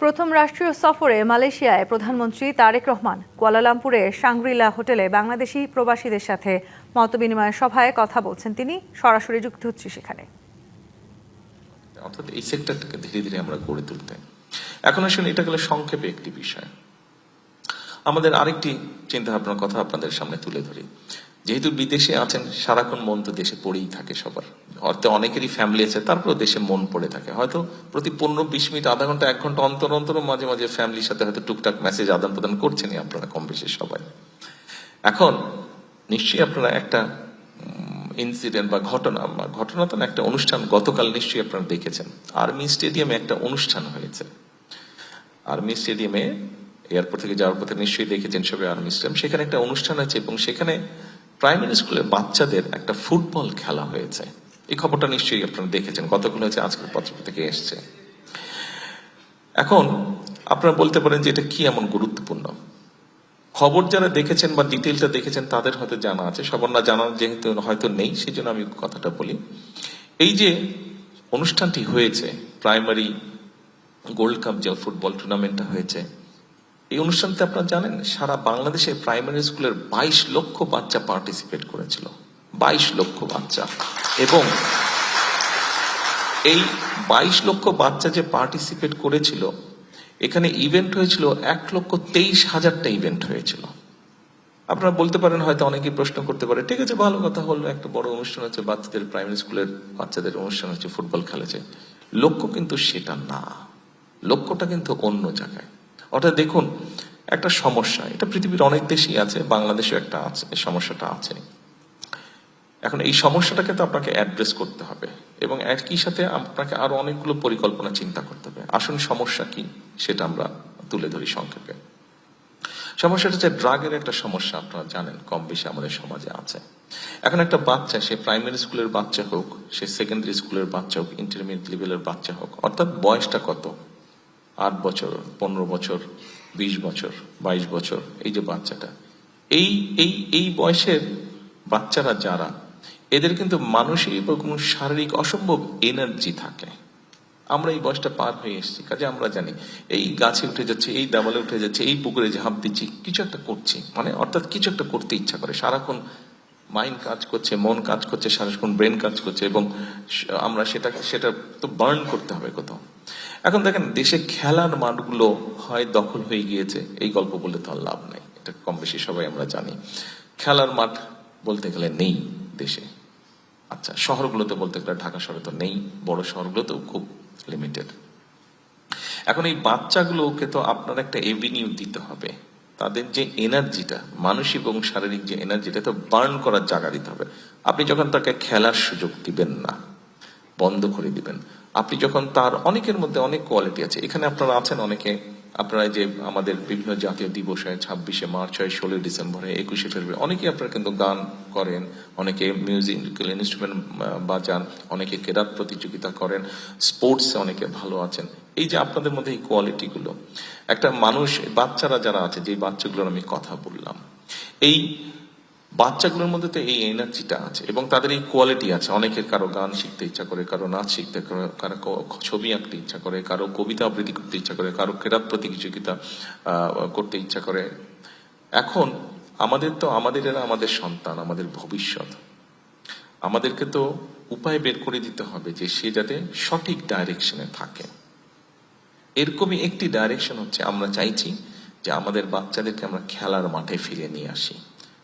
প্রথম রাষ্ট্রীয় সফরে মালয়েশিয়ায় প্রধানমন্ত্রী তারেক রহমান কুয়ালালামপুরে শাংগ্রিলা হোটেলে বাংলাদেশি প্রবাসীদের সাথে মতবিনিময় সভায় কথা বলছেন। তিনি সরাসরি যুক্ত হচ্ছি সেখানে। অর্থাৎ এই সেক্টরটাকে ধীরে ধীরে আমরা গড়ে তুলতে এখন আসলে এটা গেলে সংক্ষেপে একটি বিষয়। আমাদের আরেকটি চিন্তা ভাবনার কথা আপনাদের সামনে তুলে ধরি। যেহেতু বিদেশে আছেন, সারাক্ষণ মন তো দেশে পড়েই থাকে সবার, হয়তো অনেকেরই ফ্যামিলি আছে, তারপরেও দেশে মন পড়ে থাকে। হয়তো প্রতি 15-20 মিনিট, আধা ঘন্টা, 1 ঘন্টা অন্তর অন্তর মাঝে মাঝে ফ্যামিলির সাথে হয়তো টুকটাক মেসেজ আদান প্রদান করছেনই আপনারা কম বেশি সবাই। এখন নিশ্চয়ই আপনারা একটা ইনসিডেন্ট বা ঘটনা তো না, একটা অনুষ্ঠান গতকাল নিশ্চয়ই আপনারা দেখেছেন। আর্মি স্টেডিয়ামে একটা অনুষ্ঠান হয়েছে। আর্মি স্টেডিয়ামে এয়ারপোর্ট থেকে যাওয়ার পথে নিশ্চয়ই দেখেছেন সবাই আর্মি স্টেডিয়াম, সেখানে একটা অনুষ্ঠান আছে এবং সেখানে প্রাইমারি স্কুলের বাচ্চাদের একটা ফুটবল খেলা হয়েছে। এই খবরটা নিশ্চয়ই আপনারা দেখেছেন, গতকাল হয়েছে, আজকের পত্র থেকে এসছে। এখন আপনারা বলতে পারেন যে এটা কি এমন গুরুত্বপূর্ণ খবর? যারা দেখেছেন বা ডিটেলটা দেখেছেন তাদের হয়তো জানা আছে, সবার না জানা যেহেতু হয়তো নেই, সেই জন্য আমি কথাটা বলি। এই যে অনুষ্ঠানটি হয়েছে, প্রাইমারি গোল্ড কাপ যে ফুটবল টুর্নামেন্টটা হয়েছে, এই অনুষ্ঠানতে আপনারা জানেন সারা বাংলাদেশে প্রাইমারি স্কুলের 22 লক্ষ বাচ্চা পার্টিসিপেট করেছিল। 22 লক্ষ বাচ্চা। এবং এই 22 লক্ষ বাচ্চা যে পার্টিসিপেট করেছিল, এখানে ইভেন্ট হয়েছিল 1,23,000টা ইভেন্ট হয়েছিল। আপনারা বলতে পারেন, হয়তো অনেকেই প্রশ্ন করতে পারে, ঠিক আছে ভালো কথা, হলো একটা বড় অনুষ্ঠান হচ্ছে, বাচ্চাদের প্রাইমারি স্কুলের বাচ্চাদের অনুষ্ঠান হচ্ছে, ফুটবল খেলেছে। লক্ষ্য কিন্তু সেটা না, লক্ষ্যটা কিন্তু অন্য জায়গায়। অর্থাৎ দেখুন, একটা সমস্যা, এটা পৃথিবীর অনেক দেশেই আছে, বাংলাদেশেও একটা আছে, এই সমস্যাটা আছে। এখন এই সমস্যাটাকে তো আপনাকে অ্যাড্রেস করতে হবে এবং একই সাথে আপনাকে আরো অনেকগুলো পরিকল্পনা চিন্তা করতে হবে। আসুন সমস্যা কি সেটা আমরা তুলে ধরি সংক্ষেপে। সমস্যাটা হচ্ছে ড্রাগের একটা সমস্যা, আপনারা জানেন কম বেশি আমাদের সমাজে আছে। এখন একটা বাচ্চা, সে প্রাইমারি স্কুলের বাচ্চা হোক, সে সেকেন্ডারি স্কুলের বাচ্চা হোক, ইন্টারমিডিয়েট লেভেলের বাচ্চা হোক, অর্থাৎ বয়সটা কত, 8 বছর, 15 বছর, 20 বছর, 22 বছর, এই যে বাচ্চাটা, এই এই এই বয়সের বাচ্চারা যারা, এদের কিন্তু মানসিক এবং শারীরিক অসম্ভব এনার্জি থাকে। আমরা এই বয়সটা পার হয়ে এসেছি, কাজে আমরা জানি এই গাছে উঠে যাচ্ছে, এই দেওয়ালে উঠে যাচ্ছে, এই পুকুরে ঝাঁপ দিচ্ছি, কিছু একটা করছি, মানে অর্থাৎ কিছু একটা করতে ইচ্ছা করে। সারাক্ষণ মাইন্ড কাজ করছে, মন কাজ করছে, সারাক্ষণ ব্রেন কাজ করছে এবং আমরা সেটা তো বার্ন করতে হবে কোথাও। এখন দেখেন, দেশে খেলার মাঠগুলো হয় দখল হয়ে গিয়েছে, এই গল্প বললে তো আর লাভ নেই, এটা কম বেশি সবাই আমরা জানি। খেলার মাঠ বলতে গেলে নেই দেশে। আচ্ছা, শহরগুলোতে বলতে গেলে ঢাকা শহরে তো নেই, বড় শহরগুলোতেও খুব লিমিটেড। এখন এই বাচ্চাগুলোকে তো আপনার একটা এভিনিউ দিতে হবে, তাদের যে এনার্জিটা, মানসিক এবং শারীরিক যে এনার্জিটা, তো বার্ন করার জায়গা দিতে হবে। আপনি যখন তাকে খেলার সুযোগ দিবেন না, বন্ধ করে দিবেন, আপনি যখন তার, অনেকের মধ্যে অনেক কোয়ালিটি আছে, এখানে আপনারা আছেন অনেকে, আপনারা যে আমাদের বিভিন্ন জাতীয় দিবস হয়, 26শে মার্চ হয়, 16 ডিসেম্বরে, 21শে ফেব্রুয়ারি, অনেকে আপনারা কিন্তু গান করেন, অনেকে মিউজিক্যাল ইনস্ট্রুমেন্ট বাজান, অনেকে কেরাত প্রতিযোগিতা করেন, স্পোর্টসে অনেকে ভালো আছেন। এই যে আপনাদের মধ্যে এই কোয়ালিটিগুলো, একটা মানুষ, বাচ্চারা যারা আছে, যে বাচ্চাগুলোর আমি কথা বললাম, এই বাচ্চাগুলোর মধ্যে তো এই এনার্জিটা আছে এবং তাদের এই কোয়ালিটি আছে। অনেকের কারো গান শিখতে ইচ্ছা করে, কারো নাচ শিখতে, কারো ছবি আঁকতে ইচ্ছা করে, কারো কবিতা আবৃত্তি করতে ইচ্ছা করে, কারো কেরাত প্রতিযোগিতা করতে ইচ্ছা করে। এখন আমাদের এরা আমাদের সন্তান, আমাদের ভবিষ্যৎ। আমাদেরকে তো উপায় বের করে দিতে হবে যে সে যাতে সঠিক ডাইরেকশনে থাকে। এরকমই একটি ডাইরেকশন হচ্ছে, আমরা চাইছি যে আমাদের বাচ্চাদেরকে আমরা খেলার মাঠে ফিরে নিয়ে আসি।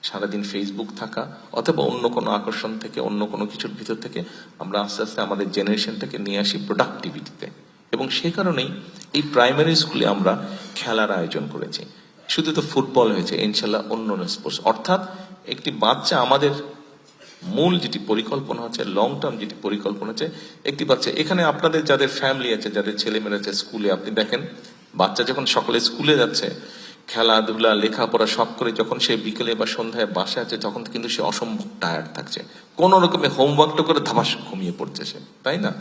সারাদিন ফেসবুক থাকা অথবা অন্য কোনো আকর্ষণ থেকে, অন্য কোনো কিছুর ভিতর থেকে আমরা আস্তে আস্তে আমাদের জেনারেশনটাকে নিয়ে আসি প্রোডাক্টিভিটিতে। এবং সে কারণেই এই প্রাইমারি স্কুলে আমরা খেলার আয়োজন করেছি। শুধু তো ফুটবল হয়েছে, ইনশাল্লাহ অন্য স্পোর্টস। অর্থাৎ একটি বাচ্চা, আমাদের মূল যেটি পরিকল্পনা হচ্ছে, লং টার্ম যেটি পরিকল্পনা হচ্ছে, একটি বাচ্চা, এখানে আপনাদের যাদের ফ্যামিলি আছে, যাদের ছেলেমেয়েরা আছে স্কুলে, আপনি দেখেন বাচ্চা যখন সকালে স্কুলে যাচ্ছে, খেলাধুলা লেখাপড়া সব করে যখন সে বিকেলে বা সন্ধ্যায় বাসায় আছে, তখন কিন্তু সে অসম্ভব টায়ার্ড থাকছে, কোন রকমে হোমওয়ার্কটা করে ধাপাস ঘুমিয়ে পড়ছে সে, তাই না?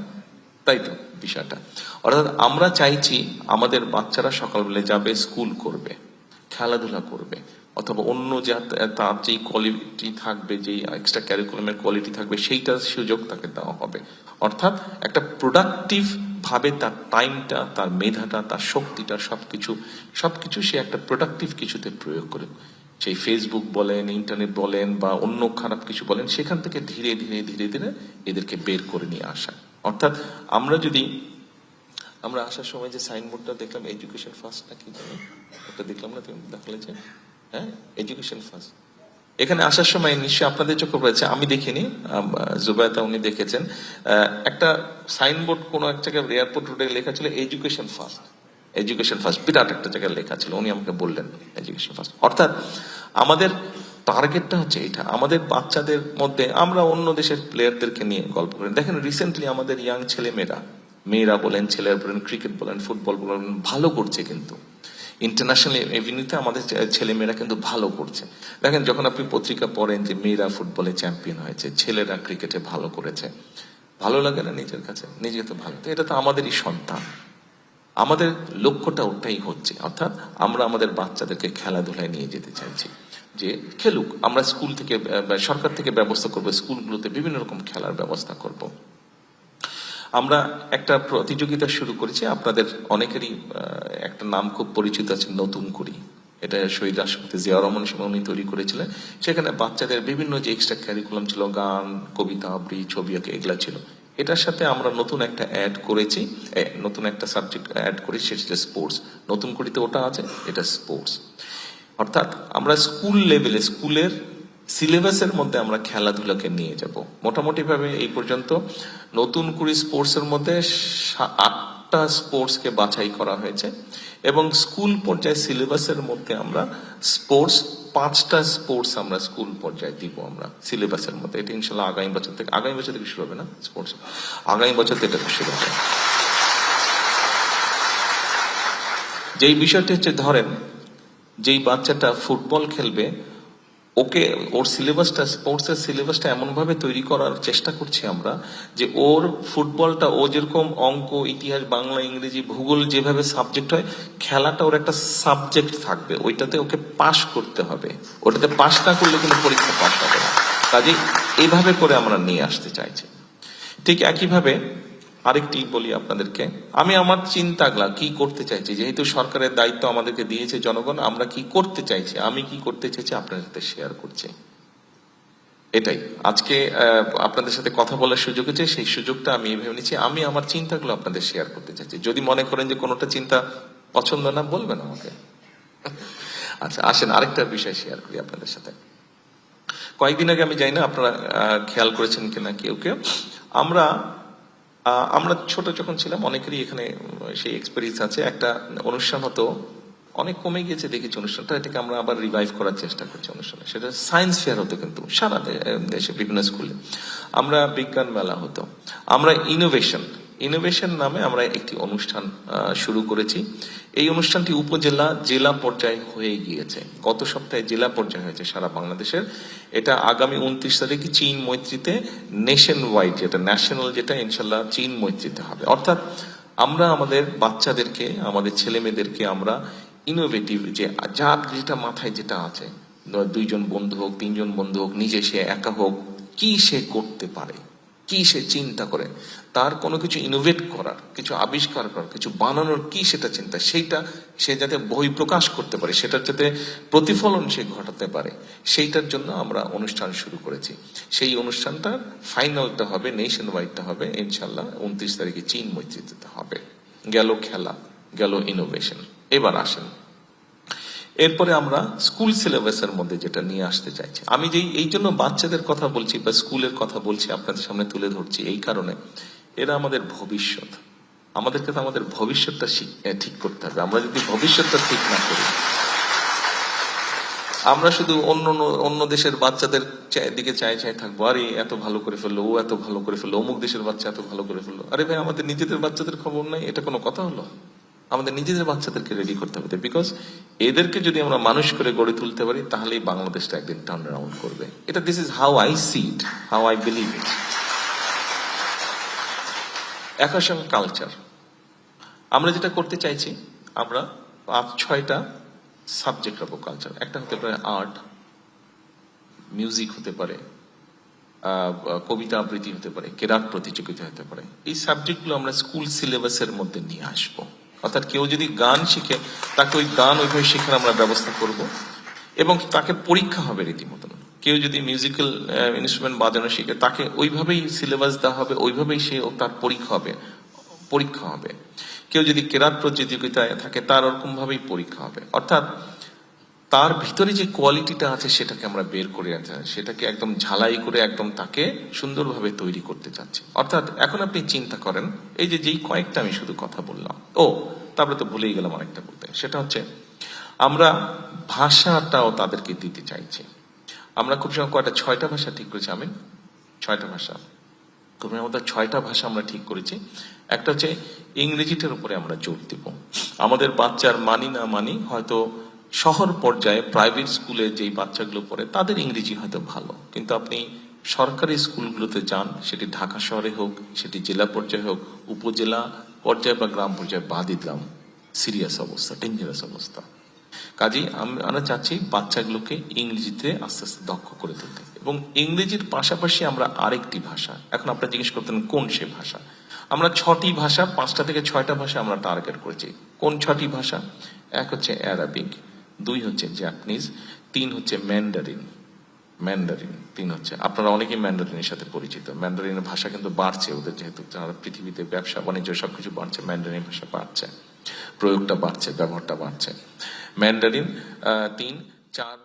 তাই তো বিষয়টা। অর্থাৎ আমরা চাইছি আমাদের বাচ্চারা সকালবেলা যাবে, স্কুল করবে, খেলাধুলা করবে, অথবা অন্য যা তার যেই কোয়ালিটি থাকবে, যেই এক্সট্রা ক্যারিকুলামের কোয়ালিটি থাকবে, সেইটার সুযোগ তাকে দেওয়া হবে। অর্থাৎ একটা প্রোডাক্টিভ ভাবে তার টাইমটা, তার মেধাটা, তার শক্তিটা, সবকিছু সে একটা প্রোডাক্টিভ কিছুতে প্রয়োগ করে, সেই ফেসবুক বলেন, ইন্টারনেট বলেন বা অন্য খারাপ কিছু বলেন, সেখান থেকে ধীরে ধীরে ধীরে ধীরে এদেরকে বের করে নিয়ে আসা। অর্থাৎ আমরা আসার সময় যে সাইনবোর্ডটা দেখলাম, এডুকেশন ফার্স্ট নাকি জানি ওটা দেখলাম না, তুমি দেখালে যে হ্যাঁ এডুকেশন ফার্স্ট, এখানে আসার সময় নিশ্চয়ই আপনাদের চোখে পড়েছে, আমি দেখিনি, জুবায়তা উনি দেখেছেন, একটা সাইনবোর্ড কোনো এক জায়গায় এয়ারপোর্ট রোডে লেখা ছিল এডুকেশন ফার্স্ট, এডুকেশন ফার্স্ট, বিরাট একটা জায়গায় লেখা ছিল, উনি আমাকে বললেন এডুকেশন ফার্স্ট। অর্থাৎ আমাদের টার্গেটটা হচ্ছে এটা, আমাদের বাচ্চাদের মধ্যে, আমরা অন্য দেশের প্লেয়ারদেরকে নিয়ে গল্প করি, দেখেন রিসেন্টলি আমাদের ইয়াং ছেলে মেয়েরা বলেন, ছেলেরা বলেন, ক্রিকেট বলেন, ফুটবল বলেন, ভালো করছে, কিন্তু ইন্টারন্যাশনাল এভিনিউতে আমাদের ছেলেমেয়েরা কিন্তু ভালো করছে। দেখেন যখন আপনি পত্রিকা পড়েন যে মেয়েরা ফুটবলে চ্যাম্পিয়ন হয়েছে, ছেলেরা ক্রিকেটে ভালো করেছে, ভালো লাগে না নিজের কাছে? নিজে তো ভালো, তো এটা তো আমাদেরই সন্তান। আমাদের লক্ষ্যটা ওটাই হচ্ছে, অর্থাৎ আমরা আমাদের বাচ্চাদেরকে খেলাধুলায় নিয়ে যেতে চাইছি, যে খেলুক। আমরা স্কুল থেকে, সরকার থেকে ব্যবস্থা করবো, স্কুলগুলোতে বিভিন্ন রকম খেলার ব্যবস্থা করব। আমরা একটা প্রতিযোগিতা শুরু করেছি, আপনাদের অনেকেরই একটা নাম খুব পরিচিত আছে, নতুন করি। এটা শহীদ রাষ্ট্রপতি জিয়াউর রহমান সময় উনি তৈরি করেছিলেন। সেখানে বাচ্চাদের বিভিন্ন যে এক্সট্রা ক্যারিকুলাম ছিল, গান, কবিতা আবৃত্তি, ছবি আঁকা, এগুলা ছিল। এটার সাথে আমরা নতুন একটা অ্যাড করেছি, নতুন একটা সাবজেক্ট অ্যাড করেছি, সেটা স্পোর্টস। নতুন করিতে ওটা আছে, এটা স্পোর্টস। অর্থাৎ আমরা স্কুল লেভেলে, স্কুলের সিলেবাসের মধ্যে আমরা খেলাধুলাকে নিয়ে যাব। মোটামুটি ভাবে এই পর্যন্ত নতুন করে স্পোর্টস এর মধ্যে 8টা স্পোর্টসকে বাছাই করা হয়েছে, এবং স্কুল পর্যায়ে সিলেবাসের মধ্যে আমরা স্পোর্টস 5টা স্পোর্টস আমরা স্কুল পর্যায়ে দিব আমরা সিলেবাসের মধ্যে। এটা ইনশাল্লাহ আগামী বছর থেকে শুরু হবে না স্পোর্টস, আগামী বছর থেকে এটা শুরু হবে। যেই বিষয়টা হচ্ছে, ধরেন যেই বাচ্চাটা ফুটবল খেলবে, ওকে ওর সিলেবাসটা, স্পোর্টসের সিলেবাসটা এমন ভাবে তৈরি করার চেষ্টা করছি আমরা, যে ওর ফুটবলটা, ও যেরকম অঙ্ক, ইতিহাস, বাংলা, ইংরেজি, ভূগোল যেভাবে সাবজেক্ট হয়, খেলাটা ওর একটা সাবজেক্ট থাকবে, ওইটাতে ওকে পাশ করতে হবে। ওটাতে পাশ না করলে কিন্তু পরীক্ষা পাশ হবে না। কাজে এইভাবে করে আমরা নিয়ে আসতে চাইছি। ঠিক একইভাবে আরেকটি বলি আপনাদেরকে, আমি আমার চিন্তাগুলা কি করতে চাইছি, যেহেতু সরকারের দায়িত্ব আমাদেরকে দিয়েছে জনগণ, আমরা কি করতে চাইছি, আমি কি করতে চাইছি আপনাদের সাথে শেয়ার করছি। এটাই আজকে আপনাদের সাথে কথা বলার সুযোগ হচ্ছে, সেই সুযোগটা আমি ভেবে নিচ্ছি, আমি আমার চিন্তাগুলো আপনাদের শেয়ার করতে চাইছি। যদি মনে করেন যে কোনোটা চিন্তা পছন্দ না, বলবেন আমাকে। আচ্ছা আসেন আরেকটা বিষয় শেয়ার করি আপনাদের সাথে। কয়েকদিন আগে, আমি জানি না আপনারা খেয়াল করেছেন কিনা কেউ কেউ, আমরা ছোট যখন ছিলাম, অনেকেরই এখানে সেই এক্সপেরিয়েন্স আছে, একটা অনুষ্ঠান হতো, অনেক কমে গিয়েছে দেখেছি অনুষ্ঠানটা, এটাকে আমরা আবার রিভাইভ করার চেষ্টা করছি অনুষ্ঠানে। সেটা সায়েন্স ফেয়ার হতো, কিন্তু সারা দেশে বিভিন্ন স্কুলে আমরা বিজ্ঞান মেলা হতো। আমরা ইনোভেশন নামে আমরা একটি অনুষ্ঠান শুরু করেছি। এই অনুষ্ঠানটি উপজেলা, জেলা পর্যায়ে হয়ে গিয়েছে, গত সপ্তাহে জেলা পর্যায়ে হয়েছে সারা বাংলাদেশের। এটা আগামী 29 তারিখে চীন মৈত্রীতে, নেশন ওয়াইড, যেটা ন্যাশনাল, যেটা ইনশাল্লাহ চীন মৈত্রীতে হবে। অর্থাৎ আমরা আমাদের বাচ্চাদেরকে, আমাদের ছেলে মেয়েদেরকে আমরা ইনোভেটিভ, যে যার যেটা মাথায় যেটা আছে, 2জন বন্ধু হোক, 3জন বন্ধু হোক, নিজে সে একা হোক, কি সে করতে পারে, কি সে চিন্তা করে, তার কোনো কিছু ইনোভেট করার, কিছু আবিষ্কার করার, কিছু বানানোর কি সেটা চিন্তা, সেইটা সে যাতে বই প্রকাশ করতে পারে, সেটার যাতে প্রতিফলন সে ঘটাতে পারে, সেইটার জন্য আমরা অনুষ্ঠান শুরু করেছি। সেই অনুষ্ঠানটার ফাইনালটা হবে, নেশন ওয়াইডটা হবে ইনশাল্লাহ 29 তারিখে চীন মৈত্রীতে হবে। গেল খেলা, গেল ইনোভেশন। এবার আসেন, এরপরে আমরা স্কুল সিলেবাসের মধ্যে যেটা নিয়ে আসতে চাইছি। আমি এই জন্য বাচ্চাদের কথা বলছি বা স্কুলের কথা বলছি, আপনাদের সামনে তুলে ধরছি এই কারণে, এরা আমাদের ভবিষ্যৎ। আমাদেরকে তো আমাদের ভবিষ্যৎটা ঠিক করতে হবে। আমরা যদি ভবিষ্যৎটা ঠিক না করি, আমরা শুধু অন্য দেশের বাচ্চাদের দিকে চাই থাকবো, আরে এত ভালো করে ফেললো, ও এত ভালো করে ফেললো, অমুক দেশের বাচ্চা এত ভালো করে ফেললো। আরে ভাই, আমাদের নিজেদের বাচ্চাদের খবর নাই, এটা কোনো কথা হলো? আমাদের নিজেদের বাচ্চাদেরকে রেডি করতে হবে, বিকজ এদেরকে যদি আমরা মানুষ করে গড়ে তুলতে পারি, তাহলেই বাংলাদেশটা একদিন টার্ন রাউন্ড করবে। এটা this is how I see it, how I believe it. একই সঙ্গে কালচার, আমরা যেটা করতে চাইছি, আমরা 5-6টা সাবজেক্ট অফ কালচার। একটা হতে পারে আর্ট, মিউজিক হতে পারে, কবিতা আবৃত্তি হতে পারে, কেরাত প্রতিযোগিতা হতে পারে। এই সাবজেক্টগুলো আমরা স্কুল সিলেবাসের মধ্যে নিয়ে আসবো। অর্থাৎ কেউ যদি গান শিখে তাকে ওই গান ওইভাবে শেখার আমরা ব্যবস্থা করব, এবং তাকে পরীক্ষা হবে রীতিমতন। কেউ যদি মিউজিক্যাল ইনস্ট্রুমেন্ট বাজানো শিখে তাকে ওইভাবেই সিলেবাস দেওয়া হবে, ওইভাবেই সে তার পরীক্ষা হবে। কেউ যদি কেরাত প্রতিযোগিতায় থাকে তার ওরকম ভাবেই পরীক্ষা হবে। অর্থাৎ তার ভিতরে যে কোয়ালিটিটা আছে সেটাকে আমরা বের করে আনতে, সেটাকে একদম ঝালাই করে একদম তাকে সুন্দরভাবে তৈরি করতে চাচ্ছি। অর্থাৎ এখন আপনি চিন্তা করেন, এই যে যেই কয়েকটা আমি শুধু কথা বললাম, তারপরে তো ভুলেই গেলাম আরেকটা বলতে, সেটা হচ্ছে আমরা ভাষাটাও তাদেরকে দিতে চাইছি। আমরা খুব সময় কয়টা 6টা ভাষা ঠিক করেছি, আমি 6টা ভাষা, খুব আমাদের 6টা ভাষা আমরা ঠিক করেছি। একটা হচ্ছে ইংরেজিটার উপরে আমরা জোর দিব। আমাদের বাচ্চার মানি না মানি হয়তো শহর পর্যায়ে প্রাইভেট স্কুলে যেই বাচ্চাগুলো পড়ে তাদের ইংরেজি হয়তো ভালো, কিন্তু আপনি সরকারি স্কুলগুলোতে যান, সেটি ঢাকা শহরে হোক, সেটি জেলা পর্যায়ে হোক, উপজেলা পর্যায়ে বা গ্রাম পর্যায়ে, বাদই দিলাম, সিরিয়াস অবস্থা, ডেঞ্জারাস অবস্থা। কাজেই আমরা চাচ্ছি বাচ্চাগুলোকে ইংরেজিতে আস্তে আস্তে দক্ষ করে তুলতে, এবং ইংরেজির পাশাপাশি আমরা আরেকটি ভাষা, এখন আপনারা জিজ্ঞেস করতেন কোন সে ভাষা, আমরা 6টি ভাষা, 5টা থেকে 6টা ভাষা আমরা টার্গেট করেছি। কোন 6টি ভাষা? এক হচ্ছে অ্যারাবিক, 2 হচ্ছে জাপানিজ, 3 হচ্ছে ম্যান্ডারিন। 3 হচ্ছে, আপনারা অনেকেই ম্যান্ডারিনের সাথে পরিচিত। ম্যান্ডারিনের ভাষা কিন্তু বাড়ছে ওদের, যেহেতু যারা পৃথিবীতে ব্যবসা বাণিজ্য সবকিছু বাড়ছে, ম্যান্ডারিন ভাষা বাড়ছে, প্রয়োগটা বাড়ছে, ব্যবহারটা বাড়ছে। ম্যান্ডারিন 3, 4